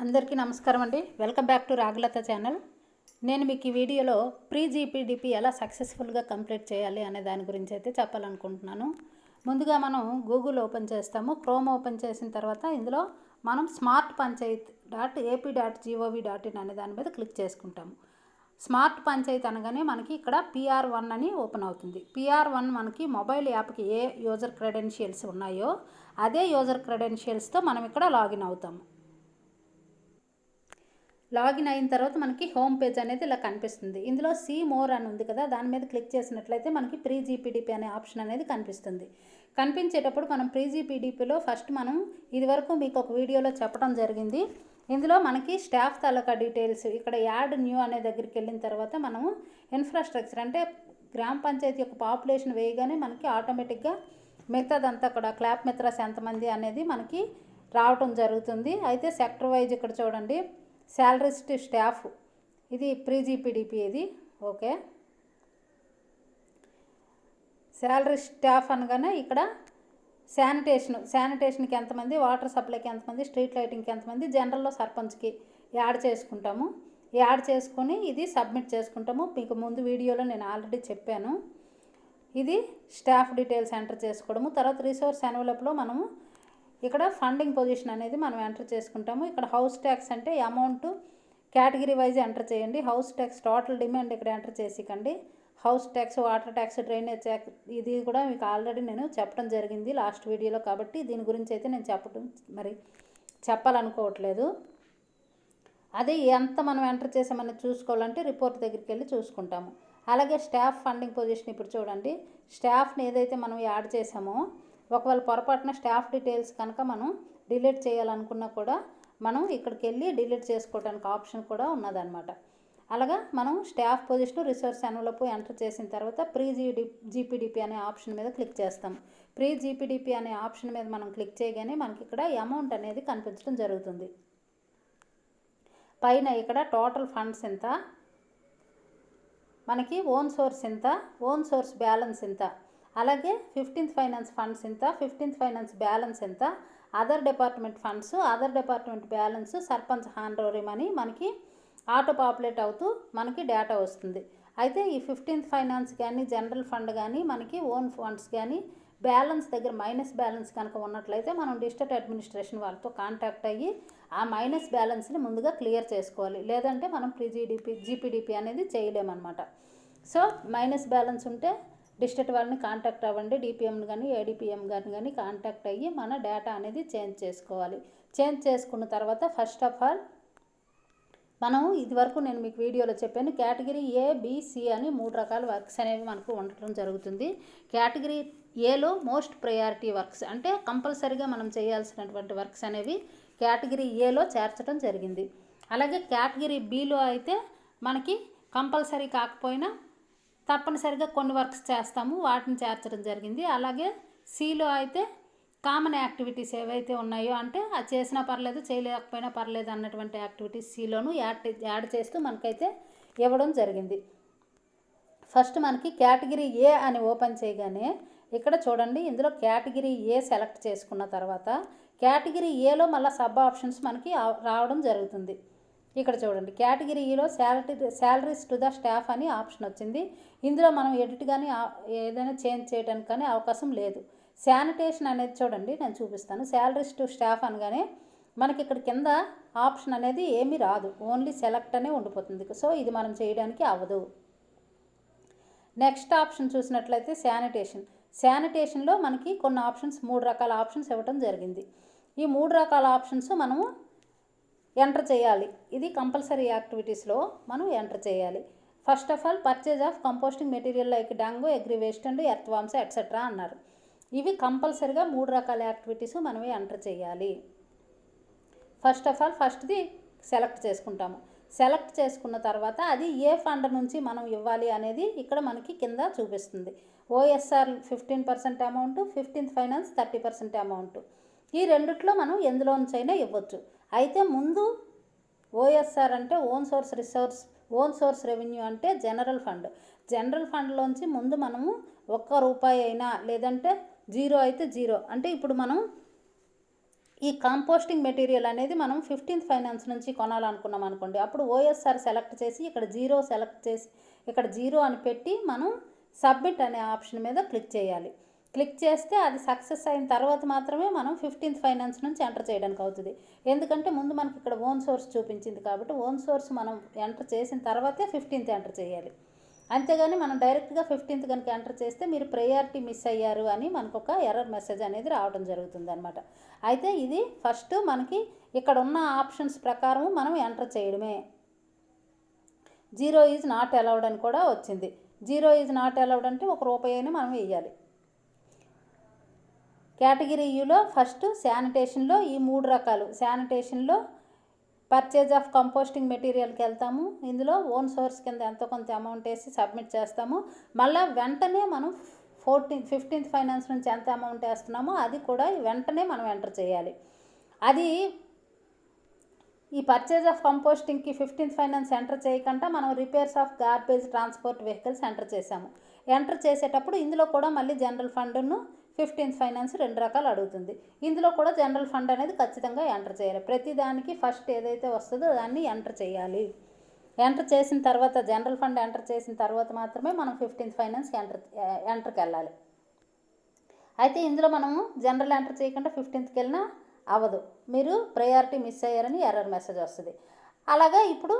అందరికీ నమస్కారం అండి. Welcome back to Ragulatha channel. నేను మీకు ఈ వీడియోలో ప్రీ జీపీడీపీ ఎలా సక్సెస్ఫుల్గా కంప్లీట్ చేయాలి అనే దాని గురించి అయితే చెప్పాలనుకుంటున్నాను. ముందుగా మనం గూగుల్ ఓపెన్ చేస్తాము. క్రోమ్ ఓపెన్ చేసిన తర్వాత ఇందులో మనం స్మార్ట్ పంచాయత్ .ap.gov.in అనే దాని మీద క్లిక్ చేసుకుంటాము. స్మార్ట్ పంచాయత్ అనగానే మనకి ఇక్కడ PR1 అని ఓపెన్ అవుతుంది. PR1 మనకి మొబైల్ యాప్కి ఏ యూజర్ క్రెడెన్షియల్స్ ఉన్నాయో అదే యూజర్ క్రెడెన్షియల్స్తో మనం ఇక్కడ లాగిన్ అవుతాము. లాగిన్ అయిన తర్వాత మనకి హోమ్ పేజ్ అనేది ఇలా కనిపిస్తుంది. ఇందులో సీ మోర్ అని ఉంది కదా, దాని మీద క్లిక్ చేసినట్లయితే మనకి ప్రీ జీపీడీపీ అనే ఆప్షన్ అనేది కనిపిస్తుంది. కనిపించేటప్పుడు మనం ప్రీ జీపీడీపీలో ఫస్ట్ మనం ఇదివరకు మీకు ఒక వీడియోలో చెప్పడం జరిగింది. ఇందులో మనకి స్టాఫ్ తాలూకా డీటెయిల్స్ ఇక్కడ యాడ్ న్యూ అనే దగ్గరికి వెళ్ళిన తర్వాత మనము ఇన్ఫ్రాస్ట్రక్చర్ అంటే గ్రామ పంచాయతీ యొక్క పాపులేషన్ వేయగానే మనకి ఆటోమేటిక్గా మిగతాదంతా కూడా క్లాప్ మిత్రాస్ ఎంతమంది అనేది మనకి రావటం జరుగుతుంది. అయితే సెక్టర్ వైజ్ ఇక్కడ చూడండి, శాలరీస్ టు స్టాఫ్ ఇది ప్రీ జీపీడీపీ ఇది ఓకే. శాలరీ స్టాఫ్ అనగానే ఇక్కడ శానిటేషన్కి ఎంతమంది, వాటర్ సప్లైకి ఎంతమంది, స్ట్రీట్ లైటింగ్కి ఎంతమంది, జనరల్లో సర్పంచ్కి యాడ్ చేసుకుంటాము. యాడ్ చేసుకొని ఇది సబ్మిట్ చేసుకుంటాము. మీకు ముందు వీడియోలో నేను ఆల్రెడీ చెప్పాను. ఇది స్టాఫ్ డీటెయిల్స్ ఎంటర్ చేసుకోవడము. తర్వాత రిసోర్స్ ఎన్వలప్లో మనము ఇక్కడ ఫండింగ్ పొజిషన్ అనేది మనం ఎంటర్ చేసుకుంటాము. ఇక్కడ హౌస్ ట్యాక్స్ అంటే అమౌంట్ కేటగిరీ వైజ్ ఎంటర్ చేయండి. హౌస్ ట్యాక్స్ టోటల్ డిమాండ్ ఇక్కడ ఎంటర్ చేసికండి. House tax, water tax, drainage tax ఇది కూడా మీకు ఆల్రెడీ నేను చెప్పడం జరిగింది లాస్ట్ వీడియోలో, కాబట్టి దీని గురించి అయితే నేను చెప్పాలనుకోవట్లేదు. అదే ఎంత మనం ఎంటర్ చేసామని చూసుకోవాలంటే రిపోర్ట్ దగ్గరికి వెళ్ళి చూసుకుంటాము. అలాగే స్టాఫ్ ఫండింగ్ పొజిషన్ ఇప్పుడు చూడండి, స్టాఫ్ని ఏదైతే మనం యాడ్ చేసామో ఒకవేళ పొరపాటున స్టాఫ్ డీటెయిల్స్ కనుక మనం డిలీట్ చేయాలనుకున్నా కూడా మనం ఇక్కడికి వెళ్ళి డిలీట్ చేసుకోవడానికి ఆప్షన్ కూడా ఉన్నదన్నమాట. అలాగా మనం staff position resource envelope enter చేసిన తర్వాత ప్రీ జీపీడీపీ అనే ఆప్షన్ మీద క్లిక్ చేస్తాం. ప్రీ జీపీడీపీ అనే ఆప్షన్ మీద మనం క్లిక్ చేయగానే మనకి ఇక్కడ అమౌంట్ అనేది కనిపించడం జరుగుతుంది. పైన ఇక్కడ టోటల్ ఫండ్స్ ఎంత, మనకి ఓన్ సోర్స్ ఎంత, ఓన్ సోర్స్ బ్యాలెన్స్ ఎంత, అలాగే 15th ఫైనాన్స్ ఫండ్స్ ఎంత, 15th ఫైనాన్స్ బ్యాలెన్స్ ఎంత, other department funds, other department balance, sarpanch handover money మనకి ఆటో పాపులేట్ అవుతూ మనకి డేటా వస్తుంది. అయితే ఈ 15th ఫైనాన్స్ కానీ జనరల్ ఫండ్ కానీ మనకి ఓన్ ఫండ్స్ కానీ బ్యాలెన్స్ దగ్గర మైనస్ బ్యాలెన్స్ కనుక ఉన్నట్లయితే మనం డిస్ట్రిక్ట్ అడ్మినిస్ట్రేషన్ వాళ్ళతో కాంటాక్ట్ అయ్యి ఆ మైనస్ బ్యాలెన్స్ని ముందుగా క్లియర్ చేసుకోవాలి. లేదంటే మనం ప్రీ జీపీడీపీ అనేది చేయలేమన్నమాట. సో మైనస్ బ్యాలెన్స్ ఉంటే డిస్ట్రిక్ట్ వాళ్ళని కాంటాక్ట్ అవ్వండి. డిపిఎంని కానీ ఏడిపిఎం గారిని కానీ కాంటాక్ట్ అయ్యి మన డేటా అనేది చేంజ్ చేసుకోవాలి. చేంజ్ చేసుకున్న తర్వాత ఫస్ట్ ఆఫ్ ఆల్ మనం ఇదివరకు నేను మీకు వీడియోలో చెప్పాను, కేటగిరీ A, B, C అని 3 రకాల వర్క్స్ అనేవి మనకు ఉండటం జరుగుతుంది. కేటగిరీ ఏలో మోస్ట్ ప్రయారిటీ వర్క్స్ అంటే కంపల్సరీగా మనం చేయాల్సినటువంటి వర్క్స్ అనేవి కేటగిరీ ఏలో చేర్చడం జరిగింది. అలాగే కేటగిరీ బిలో అయితే మనకి కంపల్సరీ కాకపోయినా తప్పనిసరిగా కొన్ని వర్క్స్ చేస్తాము, వాటిని చేర్చడం జరిగింది. అలాగే సిలో అయితే కామన్ యాక్టివిటీస్ ఏవైతే ఉన్నాయో అంటే అది చేసినా పర్లేదు చేయలేకపోయినా పర్లేదు అన్నటువంటి యాక్టివిటీస్ సిలోను యాడ్ చేస్తూ మనకైతే ఇవ్వడం జరిగింది. ఫస్ట్ మనకి కేటగిరీ ఏ అని ఓపెన్ చేయగానే ఇక్కడ చూడండి, ఇందులో కేటగిరీ ఏ సెలెక్ట్ చేసుకున్న తర్వాత కేటగిరీ ఏలో మళ్ళీ సబ్ ఆప్షన్స్ మనకి రావడం జరుగుతుంది. ఇక్కడ చూడండి, కేటగిరీ ఈలో శాలరీస్ టు ద స్టాఫ్ అని ఆప్షన్ వచ్చింది. ఇందులో మనం ఎడిట్ కానీ ఏదైనా చేంజ్ చేయడానికి కానీ అవకాశం లేదు. శానిటేషన్ అనేది చూడండి, నేను చూపిస్తాను. శాలరీస్ టు స్టాఫ్ అనగానే మనకి ఇక్కడ కింద ఆప్షన్ అనేది ఏమీ రాదు, ఓన్లీ సెలెక్ట్ అనే ఉండిపోతుంది. సో ఇది మనం చేయడానికి అవ్వదు. నెక్స్ట్ ఆప్షన్ చూసినట్లయితే శానిటేషన్లో మనకి కొన్ని ఆప్షన్స్ 3 రకాల ఆప్షన్స్ ఇవ్వడం జరిగింది. ఈ 3 రకాల ఆప్షన్స్ మనము ఎంటర్ చేయాలి. ఇది కంపల్సరీ యాక్టివిటీస్లో మనం ఎంటర్ చేయాలి. First of all purchase of composting material like డంగో, agri waste and earth worms etcetera అన్నారు. ఇవి కంపల్సరీగా 3 రకాల యాక్టివిటీస్ మనమే ఎంటర్ చేయాలి. ఫస్ట్ ఆఫ్ ఆల్ ఫస్ట్ది సెలెక్ట్ చేసుకుంటాము. సెలెక్ట్ చేసుకున్న తర్వాత అది ఏ ఫండ్ నుంచి మనం ఇవ్వాలి అనేది ఇక్కడ మనకి కింద చూపిస్తుంది. OSR 15% amount, 15th finance 30% amount. ఈ రెండిట్లో మనం ఎందులో నుంచైనా ఇవ్వచ్చు. అయితే ముందు OSR అంటే ఓన్ సోర్స్ రెవెన్యూ అంటే జనరల్ ఫండ్లోంచి ముందు మనము ₹1 అయినా లేదంటే 0 అయితే 0 అంటే ఇప్పుడు మనం ఈ కాంపోస్టింగ్ మెటీరియల్ అనేది మనం 15th ఫైనాన్స్ నుంచి కొనాలనుకున్నాం అనుకోండి, అప్పుడు ఓఎస్ఆర్ సెలెక్ట్ చేసి ఇక్కడ 0 సెలెక్ట్ చేసి ఇక్కడ 0 అని పెట్టి మనం సబ్మిట్ అనే ఆప్షన్ మీద క్లిక్ చేయాలి. క్లిక్ చేస్తే అది సక్సెస్ అయిన తర్వాత మాత్రమే మనం 15th ఫైనాన్స్ నుంచి ఎంటర్ చేయడానికి అవుతుంది. ఎందుకంటే ముందు మనకి ఇక్కడ ఓన్ సోర్స్ చూపించింది కాబట్టి ఓన్ సోర్స్ మనం ఎంటర్ చేసిన తర్వాతే 15th ఎంటర్ చేయాలి. అంతేగాని మనం డైరెక్ట్గా 15th కనుక ఎంటర్ చేస్తే మీరు ప్రయారిటీ మిస్ అయ్యారు అని మనకు ఒక ఎర్రర్ మెసేజ్ అనేది రావడం జరుగుతుంది అనమాట. అయితే ఇది ఫస్ట్ మనకి ఇక్కడ ఉన్న ఆప్షన్స్ ప్రకారం మనం ఎంటర్ చేయడమే. 0 ఈజ్ నాట్ అలౌడ్ అని కూడా వచ్చింది. 0 ఈజ్ నాట్ అలౌడ్ అంటే ₹1 మనం వేయాలి. కేటగిరీ యూలో ఫస్ట్ శానిటేషన్లో ఈ 3 రకాలు. శానిటేషన్లో పర్చేజ్ ఆఫ్ కంపోస్టింగ్ మెటీరియల్కి వెళ్తాము. ఇందులో ఓన్ సోర్స్ కింద ఎంతో కొంత అమౌంట్ వేసి సబ్మిట్ చేస్తాము. మళ్ళీ వెంటనే మనం 15th ఫైనాన్స్ నుంచి ఎంత అమౌంట్ వేస్తున్నామో అది కూడా వెంటనే మనం ఎంటర్ చేయాలి. అది ఈ పర్చేజ్ ఆఫ్ కంపోస్టింగ్కి 15th ఫైనాన్స్ ఎంటర్ చేయకుండా మనం repairs of garbage transport vehicles enter చేసాము. ఎంటర్ చేసేటప్పుడు ఇందులో కూడా మళ్ళీ జనరల్ ఫండ్ను 15th ఫైనాన్స్ 2 రకాలు అడుగుతుంది. ఇందులో కూడా జనరల్ ఫండ్ అనేది ఖచ్చితంగా ఎంటర్ చేయాలి. ప్రతి దానికి ఫస్ట్ ఏదైతే వస్తుందో దాన్ని ఎంటర్ చేయాలి. ఎంటర్ చేసిన తర్వాత జనరల్ ఫండ్ ఎంటర్ చేసిన తర్వాత మాత్రమే మనం 15th ఫైనాన్స్కి ఎంటర్కి వెళ్ళాలి. అయితే ఇందులో మనము జనరల్ ఎంటర్ చేయకుండా 15థ్కి వెళ్ళినా అవ్వదు, మీరు ప్రయారిటీ మిస్ అయ్యారని ఎర్రర్ మెసేజ్ వస్తుంది. అలాగా ఇప్పుడు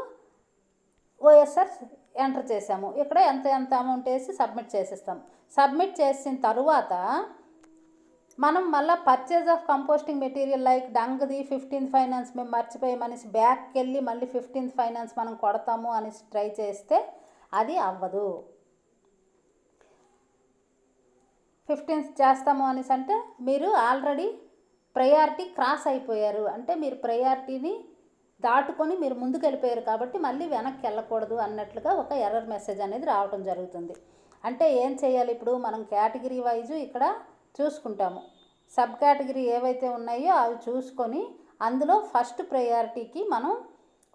ఓఎస్ఆర్ ఎంటర్ చేసాము. ఇక్కడ ఎంత అమౌంట్ వేసి సబ్మిట్ చేసేస్తాం. సబ్మిట్ చేసిన తరువాత మనం మళ్ళీ purchase of composting material like డంగ్ది 15th ఫైనాన్స్ మేము మర్చిపోయామనేసి బ్యాక్కి వెళ్ళి మళ్ళీ 15th ఫైనాన్స్ మనం కొడతాము అనేసి ట్రై చేస్తే అది అవ్వదు. 15th చేస్తాము అనేసి అంటే మీరు ఆల్రెడీ ప్రయారిటీ క్రాస్ అయిపోయారు, అంటే మీరు ప్రయారిటీని దాటుకొని మీరు ముందుకు వెళ్ళిపోయారు కాబట్టి మళ్ళీ వెనక్కి వెళ్ళకూడదు అన్నట్లుగా ఒక ఎర్రర్ మెసేజ్ అనేది రావడం జరుగుతుంది. అంటే ఏం చేయాలి, ఇప్పుడు మనం కేటగిరీ వైజు ఇక్కడ చూసుకుంటాము. సబ్ కేటగిరీ ఏవైతే ఉన్నాయో అవి చూసుకొని అందులో ఫస్ట్ ప్రయారిటీకి మనం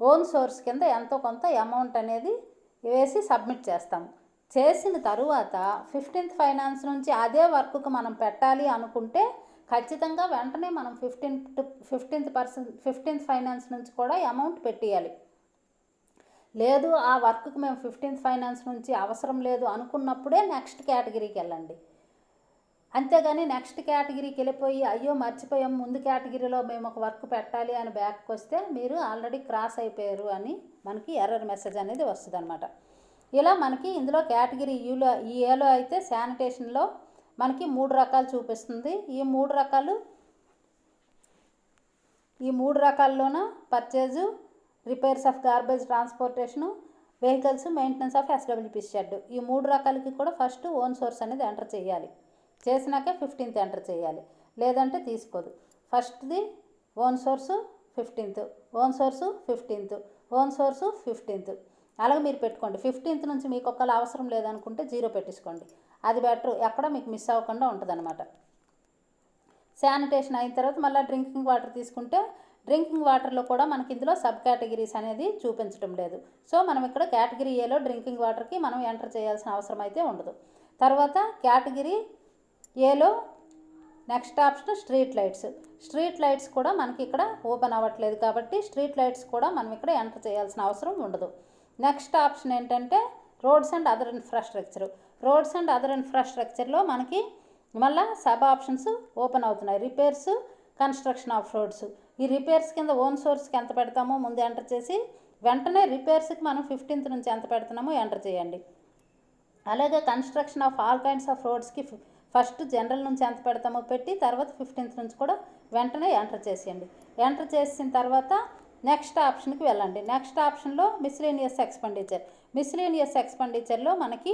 ఓన్ సోర్స్ కింద ఎంతో కొంత అమౌంట్ అనేది వేసి సబ్మిట్ చేస్తాము. చేసిన తరువాత 15th ఫైనాన్స్ నుంచి అదే వర్క్కు మనం పెట్టాలి అనుకుంటే ఖచ్చితంగా వెంటనే మనం 15th ఫైనాన్స్ నుంచి కూడా అమౌంట్ పెట్టేయాలి. లేదు ఆ వర్క్కి మేము 15th ఫైనాన్స్ నుంచి అవసరం లేదు అనుకున్నప్పుడే నెక్స్ట్ కేటగిరీకి వెళ్ళండి. అంతేగాని నెక్స్ట్ కేటగిరీకి వెళ్ళిపోయి అయ్యో మర్చిపోయాం ముందు కేటగిరీలో మేము ఒక వర్క్ పెట్టాలి అని బ్యాక్కి వస్తే మీరు ఆల్రెడీ క్రాస్ అయిపోయారు అని మనకి ఎర్రర్ మెసేజ్ అనేది వస్తుంది అనమాట. ఇలా మనకి ఇందులో కేటగిరీ ఏలో అయితే శానిటేషన్లో మనకి 3 రకాలు చూపిస్తుంది. ఈ మూడు రకాల్లోన purchase, repairs of garbage transportation, vehicles, maintenance of SWP shed, ఈ 3 రకాలకి కూడా ఫస్ట్ ఓన్ సోర్స్ అనేది ఎంటర్ చేయాలి. చేసినాకే 15th ఎంటర్ చేయాలి, లేదంటే తీసుకోదు. ఫస్ట్ది own source 15th, own source 15th, own source 15th అలాగే మీరు పెట్టుకోండి. 15th నుంచి మీకు ఒకవేళ అవసరం లేదనుకుంటే 0 పెట్టించుకోండి, అది బెటర్, ఎక్కడ మీకు మిస్ అవ్వకుండా ఉంటుంది అనమాట. శానిటేషన్ అయిన తర్వాత మళ్ళీ డ్రింకింగ్ వాటర్ తీసుకుంటే డ్రింకింగ్ వాటర్లో కూడా మనకి ఇందులో సబ్ కేటగిరీస్ అనేది చూపించడం లేదు. సో మనం ఇక్కడ కేటగిరీ ఏలో డ్రింకింగ్ వాటర్కి మనం ఎంటర్ చేయాల్సిన అవసరం అయితే ఉండదు. తర్వాత కేటగిరీ ఏలో next option street lights. Street lights కూడా మనకి ఇక్కడ ఓపెన్ అవ్వట్లేదు కాబట్టి స్ట్రీట్ లైట్స్ కూడా మనం ఇక్కడ ఎంటర్ చేయాల్సిన అవసరం ఉండదు. నెక్స్ట్ ఆప్షన్ ఏంటంటే roads and other infrastructure. Roads and other ఇన్ఫ్రాస్ట్రక్చర్లో మనకి మళ్ళీ సబ్ ఆప్షన్స్ ఓపెన్ అవుతున్నాయి. Repairs, construction of roads. ఈ రిపేర్స్ కింద ఓన్ సోర్స్కి ఎంత పెడతామో ముందు ఎంటర్ చేసి వెంటనే రిపేర్స్కి మనం 15th నుంచి ఎంత పెడుతున్నామో ఎంటర్ చేయండి. అలాగే construction of all kinds of రోడ్స్కి ఫస్ట్ జనరల్ నుంచి ఎంత పెడతామో పెట్టి తర్వాత 15th నుంచి కూడా వెంటనే ఎంటర్ చేసేయండి. ఎంటర్ చేసిన తర్వాత నెక్స్ట్ ఆప్షన్కి వెళ్ళండి. నెక్స్ట్ ఆప్షన్లో మిస్లేనియస్ ఎక్స్పెండిచర్. మిస్లేనియస్ ఎక్స్పెండిచర్లో మనకి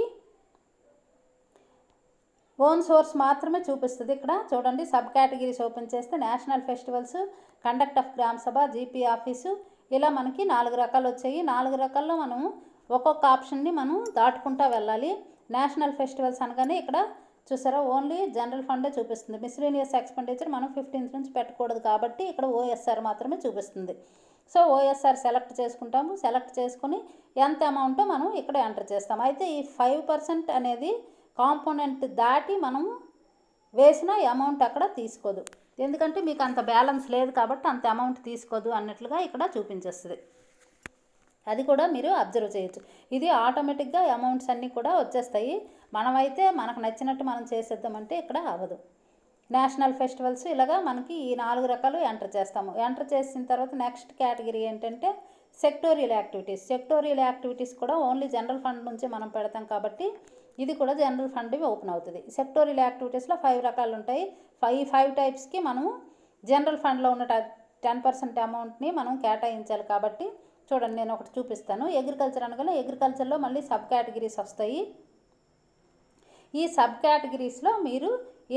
ఓన్ సోర్స్ మాత్రమే చూపిస్తుంది. ఇక్కడ చూడండి, సబ్ కేటగిరీస్ ఓపెన్ చేస్తే నేషనల్ ఫెస్టివల్స్, కండక్ట్ ఆఫ్ గ్రామ సభ, జీపీ ఆఫీసు, ఇలా మనకి 4 రకాలు వచ్చాయి. 4 రకాల్లో మనం ఒక్కొక్క ఆప్షన్ని మనం దాటుకుంటూ వెళ్ళాలి. నేషనల్ ఫెస్టివల్స్ అనగానే ఇక్కడ చూసారా ఓన్లీ జనరల్ ఫండే చూపిస్తుంది. మిస్లేనియస్ ఎక్స్పెండిచర్ మనం 15th నుంచి పెట్టకూడదు కాబట్టి ఇక్కడ ఓఎస్ఆర్ మాత్రమే చూపిస్తుంది. సో ఓఎస్ఆర్ సెలెక్ట్ చేసుకుంటాము. సెలెక్ట్ చేసుకుని ఎంత అమౌంటో మనం ఇక్కడ ఎంటర్ చేస్తాము. అయితే ఈ 5% అనేది కాంపోనెంట్ దాటి మనం వేసిన అమౌంట్ అక్కడ తీసుకోదు. ఎందుకంటే మీకు అంత బ్యాలెన్స్ లేదు కాబట్టి అంత అమౌంట్ తీసుకోదు అన్నట్లుగా ఇక్కడ చూపించేస్తుంది. అది కూడా మీరు అబ్జర్వ్ చేయొచ్చు. ఇది ఆటోమేటిక్గా అమౌంట్స్ అన్నీ కూడా వచ్చేస్తాయి. మనమైతే మనకు నచ్చినట్టు మనం చేసేద్దామంటే ఇక్కడ అవ్వదు. నేషనల్ ఫెస్టివల్స్ ఇలాగా మనకి ఈ 4 రకాలు ఎంటర్ చేస్తాము. ఎంటర్ చేసిన తర్వాత నెక్స్ట్ కేటగిరీ ఏంటంటే సెక్టోరియల్ యాక్టివిటీస్. సెక్టోరియల్ యాక్టివిటీస్ కూడా ఓన్లీ జనరల్ ఫండ్ నుంచి మనం పెడతాం కాబట్టి ఇది కూడా జనరల్ ఫండ్ ఓపెన్ అవుతుంది. సెక్టోరియల్ యాక్టివిటీస్లో 5 రకాలు ఉంటాయి. 5 టైప్స్కి మనము జనరల్ ఫండ్లో ఉన్న 10% అమౌంట్ని మనం కేటాయించాలి. కాబట్టి చూడండి, నేను ఒకటి చూపిస్తాను. అగ్రికల్చర్ అనగానే అగ్రికల్చర్లో మళ్ళీ సబ్ కేటగిరీస్ వస్తాయి. ఈ సబ్ కేటగిరీస్లో మీరు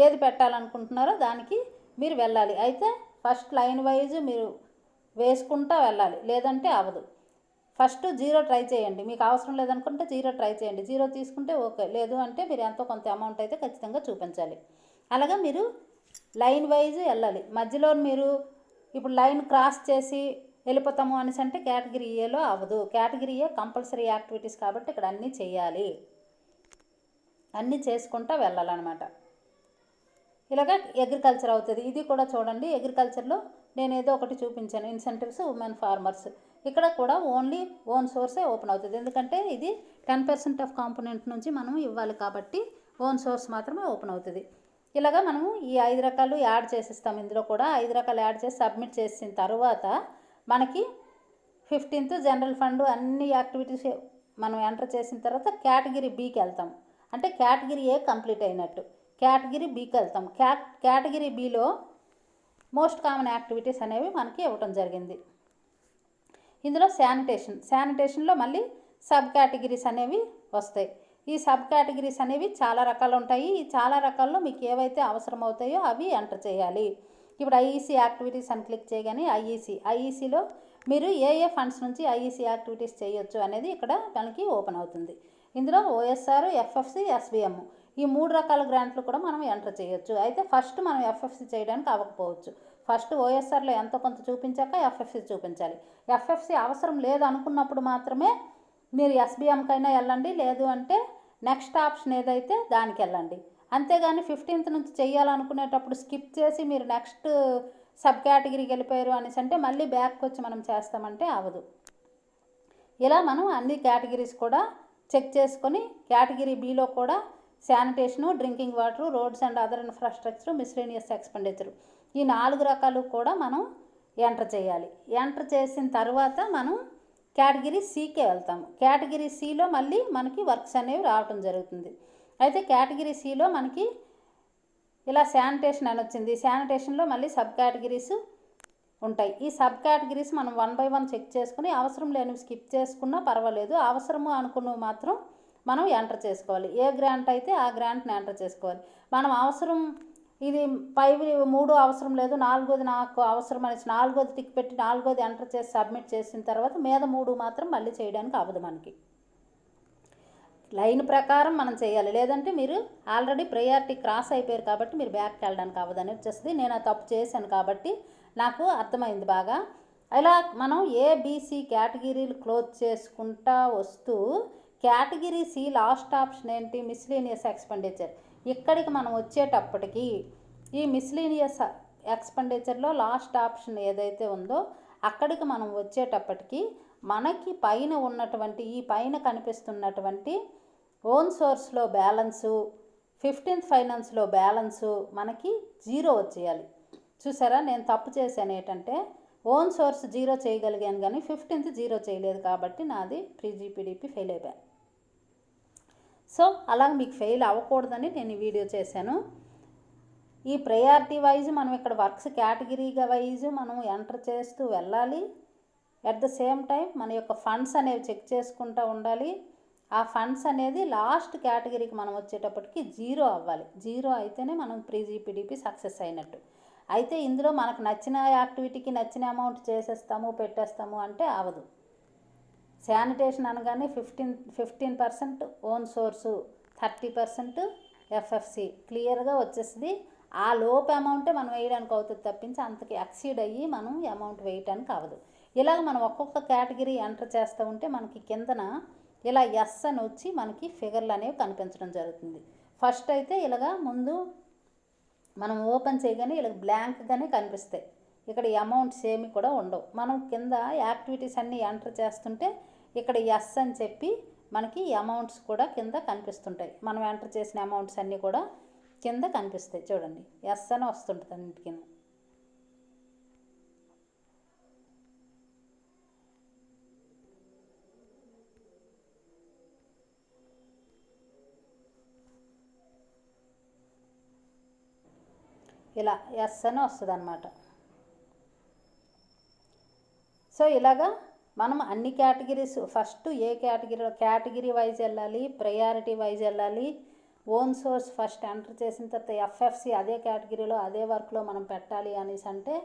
ఏది పెట్టాలనుకుంటున్నారో దానికి మీరు వెళ్ళాలి. అయితే ఫస్ట్ లైన్ వైజ్ మీరు వేసుకుంటూ వెళ్ళాలి, లేదంటే అవ్వదు. ఫస్ట్ 0 ట్రై చేయండి. మీకు అవసరం లేదనుకుంటే 0 ట్రై చేయండి. 0 తీసుకుంటే ఓకే, లేదు అంటే మీరు ఎంతో కొంత అమౌంట్ అయితే ఖచ్చితంగా చూపించాలి. అలాగా మీరు లైన్ వైజ్ వెళ్ళాలి. మధ్యలో మీరు ఇప్పుడు లైన్ క్రాస్ చేసి వెళ్ళిపోతాము అనేసి అంటే కేటగిరీ ఏలో అవ్వదు. కేటగిరీ ఏ కంపల్సరీ యాక్టివిటీస్ కాబట్టి ఇక్కడ అన్నీ చేయాలి, అన్నీ చేసుకుంటూ వెళ్ళాలన్నమాట. ఇలాగ అగ్రికల్చర్ అవుతుంది. ఇది కూడా చూడండి, అగ్రికల్చర్లో నేను ఏదో ఒకటి చూపించాను, ఇన్సెంటివ్స్ ఉమెన్ ఫార్మర్స్. ఇక్కడ కూడా ఓన్లీ ఓన్ సోర్సే ఓపెన్ అవుతుంది. ఎందుకంటే ఇది 10% ఆఫ్ కాంపోనెంట్ నుంచి మనం ఇవ్వాలి కాబట్టి ఓన్ సోర్స్ మాత్రమే ఓపెన్ అవుతుంది. ఇలాగా మనము ఈ 5 రకాలు యాడ్ చేసిస్తాం. ఇందులో కూడా 5 రకాలు యాడ్ చేసి సబ్మిట్ చేసిన తర్వాత మనకి 15th జనరల్ ఫండ్ అన్ని యాక్టివిటీస్ మనం ఎంటర్ చేసిన తర్వాత కేటగిరీ బికి వెళ్తాం. అంటే కేటగిరీ ఏ కంప్లీట్ అయినట్టు. కేటగిరీ బికి వెళ్తాం. Category below most common activities అనేవి మనకి ఇవ్వటం జరిగింది. ఇందులో శానిటేషన్లో మళ్ళీ సబ్ కేటగిరీస్ అనేవి వస్తాయి. ఈ సబ్ కేటగిరీస్ అనేవి చాలా రకాలు ఉంటాయి. ఈ చాలా రకాల్లో మీకు ఏవైతే అవసరం అవుతాయో అవి ఎంటర్ చేయాలి. ఇప్పుడు ఐఈసీ యాక్టివిటీస్ అని క్లిక్ చేయగానే ఐఈసీలో మీరు ఏ ఫండ్స్ నుంచి ఐఈసీ యాక్టివిటీస్ చేయొచ్చు అనేది ఇక్కడ మనకి ఓపెన్ అవుతుంది. ఇందులో ఓఎస్ఆర్, ఎఫ్ఎఫ్సి, ఎస్బిఎం ఈ 3 రకాల గ్రాంట్లు కూడా మనం ఎంటర్ చేయొచ్చు. అయితే ఫస్ట్ మనం ఎఫ్ఎఫ్సి చేయడానికి అవ్వకపోవచ్చు. ఫస్ట్ ఓఎస్ఆర్లో ఎంతో కొంత చూపించాక ఎఫ్ఎఫ్సి చూపించాలి. ఎఫ్ఎఫ్సి అవసరం లేదు అనుకున్నప్పుడు మాత్రమే మీరు ఎస్బిఎంకైనా వెళ్ళండి, లేదు అంటే నెక్స్ట్ ఆప్షన్ ఏదైతే దానికి వెళ్ళండి. అంతేగాని 15th నుంచి చేయాలనుకునేటప్పుడు స్కిప్ చేసి మీరు నెక్స్ట్ సబ్ కేటగిరీకి వెళ్ళిపోయారు అనేసి అంటే మళ్ళీ బ్యాక్కి వచ్చి మనం చేస్తామంటే అవ్వదు. ఇలా మనం అన్ని కేటగిరీస్ కూడా చెక్ చేసుకొని కేటగిరీ బిలో కూడా sanitation, drinking water, roads and other infrastructure, miscellaneous expenditure ఈ 4 రకాలు కూడా మనం ఎంటర్ చేయాలి. ఎంటర్ చేసిన తర్వాత మనం కేటగిరీ సికే వెళ్తాము. కేటగిరీ సిలో మళ్ళీ మనకి వర్క్స్ అనేవి రావటం జరుగుతుంది. అయితే కేటగిరీ సిలో మనకి ఇలా శానిటేషన్ అని వచ్చింది. శానిటేషన్లో మళ్ళీ సబ్ కేటగిరీస్ ఉంటాయి. ఈ సబ్ కేటగిరీస్ మనం 1 by 1 చెక్ చేసుకుని అవసరం లేనివి స్కిప్ చేసుకున్నా పర్వాలేదు. అవసరము అనుకున్నవి మాత్రం మనం ఎంటర్ చేసుకోవాలి. ఏ గ్రాంట్ అయితే ఆ గ్రాంట్ని ఎంటర్ చేసుకోవాలి. మనం అవసరం ఇది 3 అవసరం లేదు, 4ది నాకు అవసరం అనేసి 4ది టిక్ పెట్టి 4ది ఎంటర్ చేసి సబ్మిట్ చేసిన తర్వాత మీద 3 మాత్రం మళ్ళీ చేయడానికి అవ్వదు. మనకి లైన్ ప్రకారం మనం చేయాలి, లేదంటే మీరు ఆల్రెడీ ప్రయారిటీ క్రాస్ అయిపోయారు కాబట్టి మీరు బ్యాక్కి వెళ్ళడానికి అవ్వదని వచ్చేస్తుంది. నేను ఆ తప్పు చేశాను కాబట్టి నాకు అర్థమైంది బాగా. ఇలా మనం ఏబిసి కేటగిరీలు క్లోజ్ చేసుకుంటా వస్తూ కేటగిరీ సి లాస్ట్ ఆప్షన్ ఏంటి, మిస్లీనియస్ ఎక్స్పెండిచర్. ఇక్కడికి మనం వచ్చేటప్పటికి ఈ మిస్లీనియస్ ఎక్స్పెండిచర్లో లాస్ట్ ఆప్షన్ ఏదైతే ఉందో అక్కడికి మనం వచ్చేటప్పటికి మనకి పైన ఉన్నటువంటి ఈ పైన కనిపిస్తున్నటువంటి ఓన్ సోర్స్లో బ్యాలెన్సు, 15th ఫైనాన్స్లో బ్యాలెన్సు మనకి 0 వచ్చేయాలి. చూసారా, నేను తప్పు చేశాను. ఏంటంటే ఓన్ సోర్స్ 0 చేయగలిగాను కానీ 15th 0 చేయలేదు కాబట్టి నాది ప్రీ-జీపీడీపీ ఫెయిల్ అయిపోయాను. సో అలా మీకు ఫెయిల్ అవ్వకూడదని నేను ఈ వీడియో చేశాను. ఈ ప్రయారిటీ వైజ్ మనం ఇక్కడ వర్క్స్ కేటగిరీగా వైజ్ మనం ఎంటర్ చేస్తూ వెళ్ళాలి. అట్ ద సేమ్ టైం మన యొక్క ఫండ్స్ అనేవి చెక్ చేసుకుంటూ ఉండాలి. ఆ ఫండ్స్ అనేది లాస్ట్ కేటగిరీకి మనం వచ్చేటప్పటికి 0 అవ్వాలి. 0 అయితేనే మనం ప్రీ-జీపీడీపీ సక్సెస్ అయినట్టు. అయితే ఇందులో మనకు నచ్చిన యాక్టివిటీకి నచ్చిన అమౌంట్ చేసేస్తాము పెట్టేస్తాము అంటే అవ్వదు. శానిటేషన్ అనగానే 15% ఓన్ సోర్సు, 30% ఎఫ్ఎఫ్సి క్లియర్గా వచ్చేస్తుంది. ఆ లోపు అమౌంటే మనం వేయడానికి అవుతుంది తప్పించి అంతకి ఎక్సీడ్ అయ్యి మనం అమౌంట్ వేయటానికి అవ్వదు. ఇలాగ మనం ఒక్కొక్క కేటగిరీ ఎంటర్ చేస్తూ ఉంటే మనకి కిందన ఇలా ఎస్ అని వచ్చి మనకి ఫిగర్లు అనేవి కనిపించడం జరుగుతుంది. ఫస్ట్ అయితే ఇలాగా ముందు మనం ఓపెన్ చేయగానే ఇలా బ్లాంక్గానే కనిపిస్తాయి. ఇక్కడ అమౌంట్స్ ఏమి కూడా ఉండవు. మనం కింద యాక్టివిటీస్ అన్నీ ఎంటర్ చేస్తుంటే ఇక్కడ ఎస్ అని చెప్పి మనకి అమౌంట్స్ కూడా కింద కనిపిస్తుంటాయి. మనం ఎంటర్ చేసిన అమౌంట్స్ అన్నీ కూడా కింద కనిపిస్తాయి. చూడండి, ఎస్ అని వస్తుంటుంది అన్నిటి కింద. ఇలా ఎస్ అని వస్తుంది అన్నమాట. సో ఇలాగా మనం అన్ని కేటగిరీస్ ఫస్ట్ ఏ కేటగిరీ వైజ్ వెళ్ళాలి, ప్రయారిటీ వైజ్ వెళ్ళాలి. ఓన్ సోర్స్ ఫస్ట్ ఎంటర్ చేసిన తర్వాత ఎఫ్ఎఫ్సి అదే కేటగిరీలో అదే వర్క్లో మనం పెట్టాలి అనేసి అంటే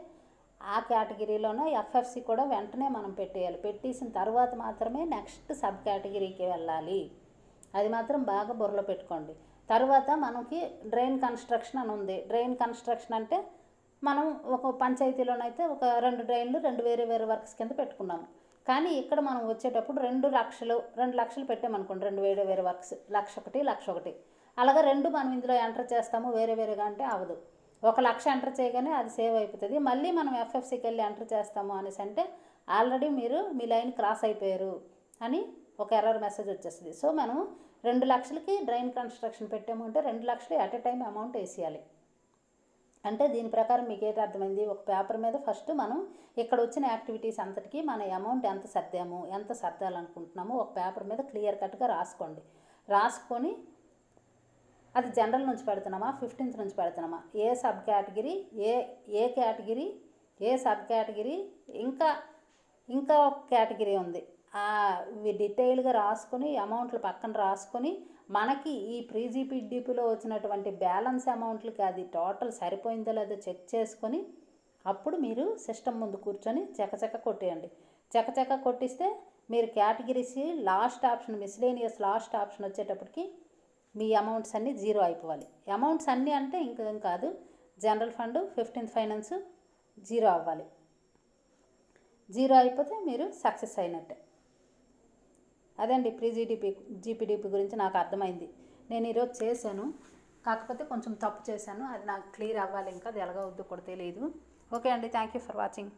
ఆ కేటగిరీలోనే ఎఫ్ఎఫ్సి కూడా వెంటనే మనం పెట్టేయాలి. పెట్టేసిన తర్వాత మాత్రమే నెక్స్ట్ సబ్ కేటగిరీకి వెళ్ళాలి. అది మాత్రం బాగా బుర్రలో పెట్టుకోండి. తర్వాత మనకి డ్రైన్ కన్స్ట్రక్షన్ అని ఉంది. డ్రైన్ కన్స్ట్రక్షన్ అంటే మనం ఒక పంచాయతీలోనైతే ఒక 2 డ్రైన్లు 2 వేరే వేరే వర్క్స్ కింద పెట్టుకున్నాము. కానీ ఇక్కడ మనం వచ్చేటప్పుడు 2 లక్షలు పెట్టామనుకోండి, 2 వేరే వేరే వర్క్స్, 1,01,000, 1,01,000 అలాగా 2 మనం ఇందులో ఎంటర్ చేస్తాము వేరే వేరేగా అంటే అవ్వదు. 1,00,000 ఎంటర్ చేయగానే అది సేవ్ అయిపోతుంది. మళ్ళీ మనం ఎఫ్ఎఫ్సికి వెళ్ళి ఎంటర్ చేస్తాము అనేసి అంటే ఆల్రెడీ మీరు మీ లైన్ క్రాస్ అయిపోయారు అని ఒక ఎర్రర్ మెసేజ్ వచ్చేస్తుంది. సో మనం 2 లక్షలకి డ్రైన్ కన్స్ట్రక్షన్ పెట్టాము అంటే 2 లక్షలు ఎట్ ఎ టైం అమౌంట్ వేసేయాలి. అంటే దీని ప్రకారం మీకు ఏంటి అర్థమైంది? ఒక పేపర్ మీద ఫస్ట్ మనం ఇక్కడ వచ్చిన యాక్టివిటీస్ అంతటికి మన అమౌంట్ ఎంత సర్దాము, ఎంత సర్దాలనుకుంటున్నామో ఒక పేపర్ మీద క్లియర్ కట్గా రాసుకోండి. రాసుకొని అది జనరల్ నుంచి పెడుతున్నామా, 15th నుంచి పెడుతున్నామా, ఏ సబ్ కేటగిరీ, ఏ కేటగిరీ, ఏ సబ్ కేటగిరీ, ఇంకా ఒక కేటగిరీ ఉంది, ఇవి డీటెయిల్గా రాసుకొని అమౌంట్లు పక్కన రాసుకొని మనకి ఈ ప్రీజీపీడీపీలో వచ్చినటువంటి బ్యాలెన్స్ అమౌంట్లకి అది టోటల్ సరిపోయిందో లేదో చెక్ చేసుకొని అప్పుడు మీరు సిస్టమ్ ముందు కూర్చొని చకచక కొట్టేయండి. చకచక కొట్టిస్తే మీరు categories last option miscellaneous last option వచ్చేటప్పటికి మీ అమౌంట్స్ అన్నీ జీరో అయిపోవాలి. అమౌంట్స్ అన్నీ అంటే ఇంకేం కాదు, general fund 15th finance zero అవ్వాలి. జీరో అయిపోతే మీరు సక్సెస్ అయినట్టే. అదండి జీపీడీపీ గురించి నాకు అర్థమైంది. నేను ఈరోజు చేశాను, కాకపోతే కొంచెం తప్పు చేశాను. అది నాకు క్లియర్ అవ్వాలి, ఇంకా అది ఎలాగవుద్దో కూడా తెలియదు. ఓకే అండి, థ్యాంక్ యూ ఫర్ వాచింగ్.